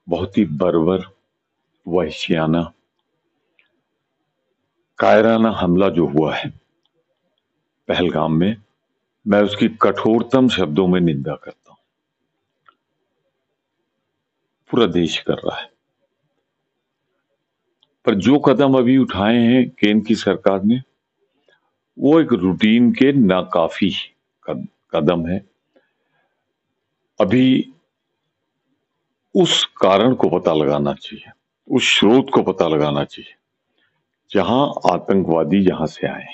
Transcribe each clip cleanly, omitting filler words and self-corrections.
बहुत ही बर्बर, वहशियाना, कायराना हमला जो हुआ है पहलगाम में, मैं उसकी कठोरतम शब्दों में निंदा करता हूं। पूरा देश कर रहा है, पर जो कदम अभी उठाए हैं केंद्र की सरकार ने, वो एक रूटीन के नाकाफी कदम है। अभी उस कारण को पता लगाना चाहिए, उस स्रोत को पता लगाना चाहिए जहां आतंकवादी यहां से आए,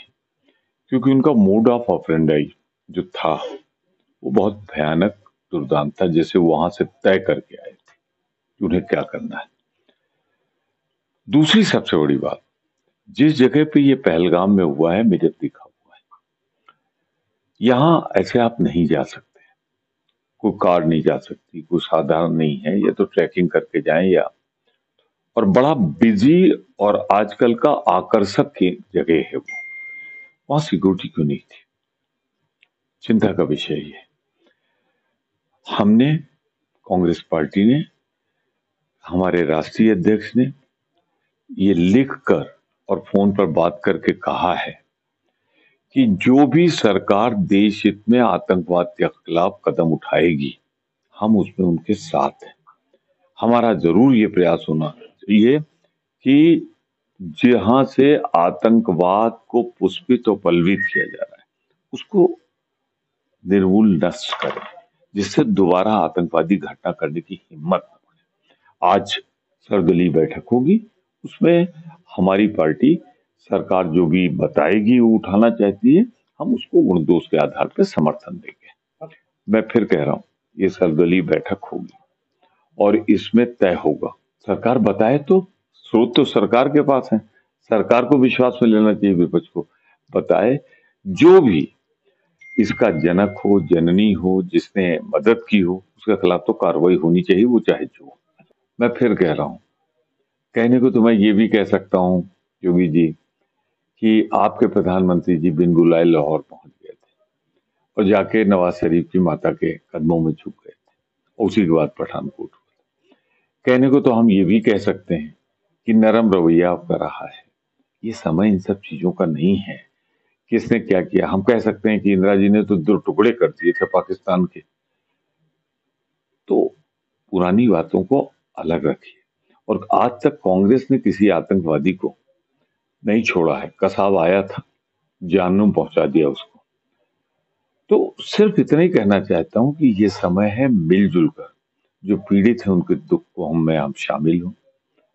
क्योंकि उनका मोड ऑफ ऑपरेंडाई जो था वो बहुत भयानक, दुर्दांत था। जैसे वहां से तय करके आए थे कि उन्हें क्या करना है। दूसरी सबसे बड़ी बात, जिस जगह पे ये पहलगाम में हुआ है, मेजर दिखा हुआ है, यहां ऐसे आप नहीं जा सकते, कोई कार नहीं जा सकती, कोई साधारण नहीं है, ये तो ट्रैकिंग करके जाएं या, और बड़ा बिजी और आजकल का आकर्षक की जगह है वो, वहां सिक्योरिटी क्यों नहीं थी? चिंता का विषय है। हमने, कांग्रेस पार्टी ने, हमारे राष्ट्रीय अध्यक्ष ने ये लिखकर और फोन पर बात करके कहा है कि जो भी सरकार देश हित में आतंकवाद के खिलाफ कदम उठाएगी, हम उसमें उनके साथ हैं। हमारा जरूर ये प्रयास होना चाहिए कि जहां से आतंकवाद को पुष्पित और पल्वित किया जा रहा है, उसको निर्मूल नष्ट करें, जिससे दोबारा आतंकवादी घटना करने की हिम्मत न बने। आज सर्वदलीय बैठक होगी, उसमें हमारी पार्टी सरकार जो भी बताएगी वो उठाना चाहती है, हम उसको गुण दोष के आधार पर समर्थन देंगे। मैं फिर कह रहा हूं, ये सर्वदलीय बैठक होगी और इसमें तय होगा, सरकार बताए तो, स्रोत तो सरकार के पास है, सरकार को विश्वास में लेना चाहिए, विपक्ष को बताए, जो भी इसका जनक हो, जननी हो, जिसने मदद की हो, उसके खिलाफ तो कार्रवाई होनी चाहिए, वो चाहे जो हो। मैं फिर कह रहा हूं, कहने को तो मैं ये भी कह सकता हूं योगी जी कि आपके प्रधानमंत्री जी बिन बुलाए लाहौर पहुंच गए थे और जाके नवाज शरीफ की माता के कदमों में झुक गए थे, उसी के बाद पठानकोट हुआ। कहने को तो हम ये भी कह सकते हैं कि नरम रवैया आपका रहा है, ये समय इन सब चीजों का नहीं है। किसने क्या किया, हम कह सकते हैं कि इंदिरा जी ने तो 2 टुकड़े कर दिए थे पाकिस्तान के। तो पुरानी बातों को अलग रखिए, और आज तक कांग्रेस ने किसी आतंकवादी को नहीं छोड़ा है। कसाब आया था, जानू पहुंचा दिया उसको। तो सिर्फ इतना ही कहना चाहता हूं कि ये समय है मिलजुल कर, जो पीड़ित है उनके दुख को हम शामिल हों।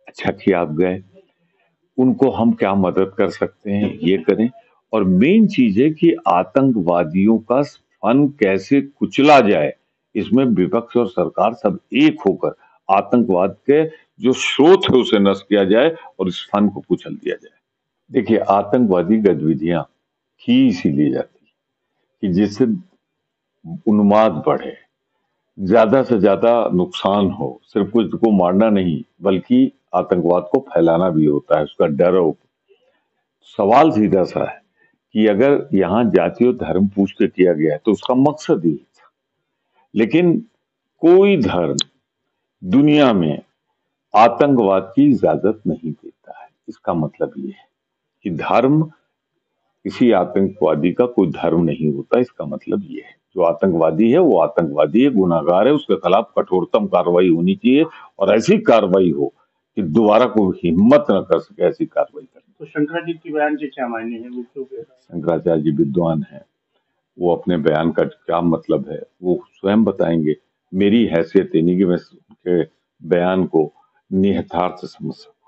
अच्छा किया आप गए, उनको हम क्या मदद कर सकते हैं ये करें, और मेन चीज है कि आतंकवादियों का फन कैसे कुचला जाए, इसमें विपक्ष और सरकार सब एक होकर आतंकवाद के जो स्रोत है उसे नष्ट किया जाए और इस फन को कुचल दिया जाए। देखिए, आतंकवादी गतिविधियां ही इसीलिए जाती है कि जिससे उन्माद बढ़े, ज्यादा से ज्यादा नुकसान हो, सिर्फ कुछ को मारना नहीं बल्कि आतंकवाद को फैलाना भी होता है, उसका डर हो। सवाल सीधा सा है कि अगर यहाँ जाति और धर्म पूछ के किया गया है तो उसका मकसद ही था, लेकिन कोई धर्म दुनिया में आतंकवाद की इजाजत नहीं देता है। इसका मतलब ये है कि धर्म, किसी आतंकवादी का कोई धर्म नहीं होता। इसका मतलब ये है जो आतंकवादी है वो आतंकवादी है, गुनाहगार है, उसके खिलाफ कठोरतम कार्रवाई होनी चाहिए, और ऐसी कार्रवाई हो कि दोबारा कोई हिम्मत न कर सके ऐसी कार्रवाई करने। तो शंकराचार्य के बयान के क्या मायने हैं, वो क्यों कह रहा है? शंकराचार्य जी विद्वान है, वो अपने बयान का क्या मतलब है वो स्वयं बताएंगे। मेरी हैसियत नहीं कि मैं उनके बयान को निहितार्थ समझ सकूं।